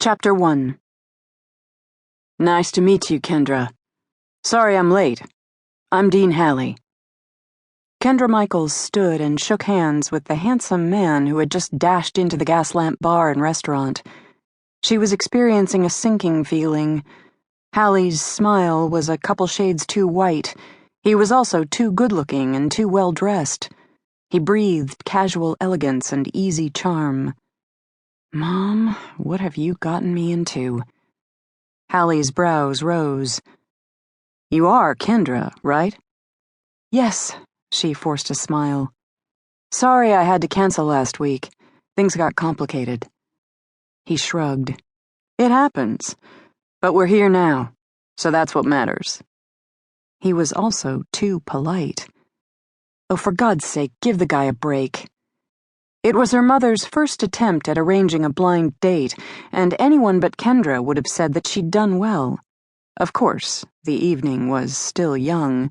Chapter 1. Nice to meet you, Kendra. Sorry I'm late. I'm Dean Halley. Kendra Michaels stood and shook hands with the handsome man who had just dashed into the Gaslamp bar and restaurant. She was experiencing a sinking feeling. Halley's smile was a couple shades too white. He was also too good-looking and too well-dressed. He breathed casual elegance and easy charm. Mom, what have you gotten me into? Halley's brows rose. You are Kendra, right? Yes, she forced a smile. Sorry I had to cancel last week. Things got complicated. He shrugged. It happens. But we're here now, so that's what matters. He was also too polite. Oh, for God's sake, give the guy a break. It was her mother's first attempt at arranging a blind date, and anyone but Kendra would have said that she'd done well. Of course, the evening was still young.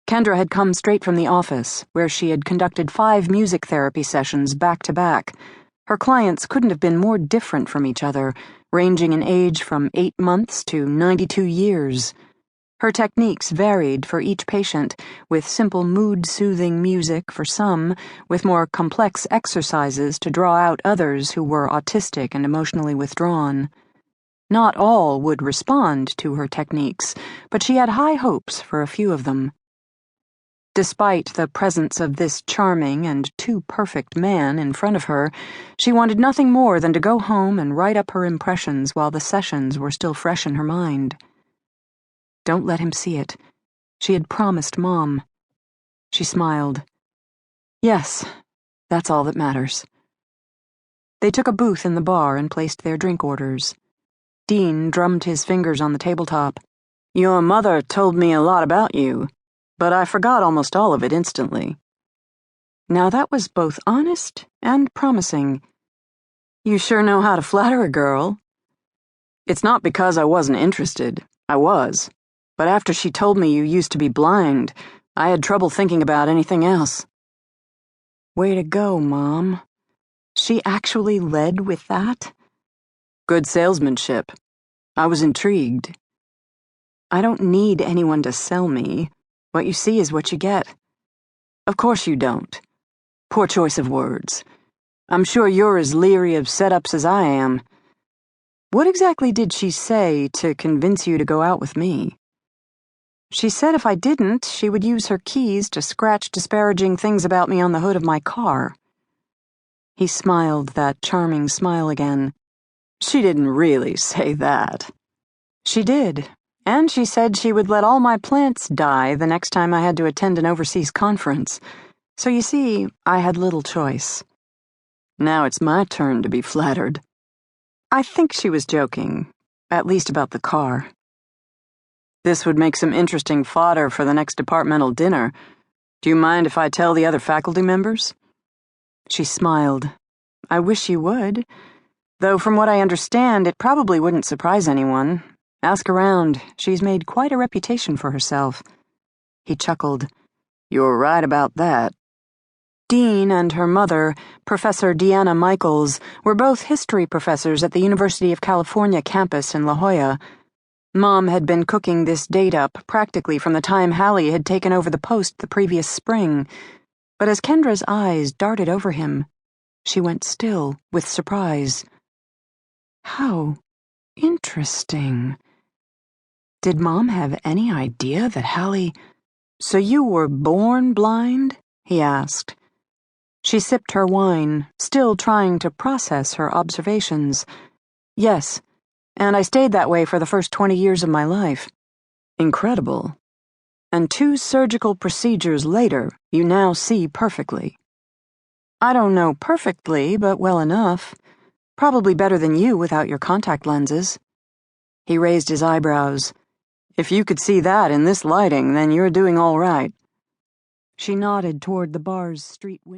Kendra had come straight from the office, where she had conducted 5 music therapy sessions back-to-back. Her clients couldn't have been more different from each other, ranging in age from 8 months to 92 years. Her techniques varied for each patient, with simple mood-soothing music for some, with more complex exercises to draw out others who were autistic and emotionally withdrawn. Not all would respond to her techniques, but she had high hopes for a few of them. Despite the presence of this charming and too perfect man in front of her, she wanted nothing more than to go home and write up her impressions while the sessions were still fresh in her mind. Don't let him see it. She had promised Mom. She smiled. Yes, that's all that matters. They took a booth in the bar and placed their drink orders. Dean drummed his fingers on the tabletop. Your mother told me a lot about you, but I forgot almost all of it instantly. Now that was both honest and promising. You sure know how to flatter a girl. It's not because I wasn't interested. I was. But after she told me you used to be blind, I had trouble thinking about anything else. Way to go, Mom. She actually led with that? Good salesmanship. I was intrigued. I don't need anyone to sell me. What you see is what you get. Of course you don't. Poor choice of words. I'm sure you're as leery of setups as I am. What exactly did she say to convince you to go out with me? She said if I didn't, she would use her keys to scratch disparaging things about me on the hood of my car. He smiled that charming smile again. She didn't really say that. She did, and she said she would let all my plants die the next time I had to attend an overseas conference. So you see, I had little choice. Now it's my turn to be flattered. I think she was joking, at least about the car. This would make some interesting fodder for the next departmental dinner. Do you mind if I tell the other faculty members? She smiled. I wish you would. Though from what I understand, it probably wouldn't surprise anyone. Ask around. She's made quite a reputation for herself. He chuckled. You're right about that. Dean and her mother, Professor Kendra Michaels, were both history professors at the University of California campus in La Jolla. Mom had been cooking this date up practically from the time Halley had taken over the post the previous spring, but as Kendra's eyes darted over him, she went still with surprise. How interesting. Did Mom have any idea that Halley— So you were born blind? He asked. She sipped her wine, still trying to process her observations. Yes. And I stayed that way for the first 20 years of my life. Incredible. And 2 surgical procedures later, you now see perfectly. I don't know perfectly, but well enough. Probably better than you without your contact lenses. He raised his eyebrows. If you could see that in this lighting, then you're doing all right. She nodded toward the bar's street window.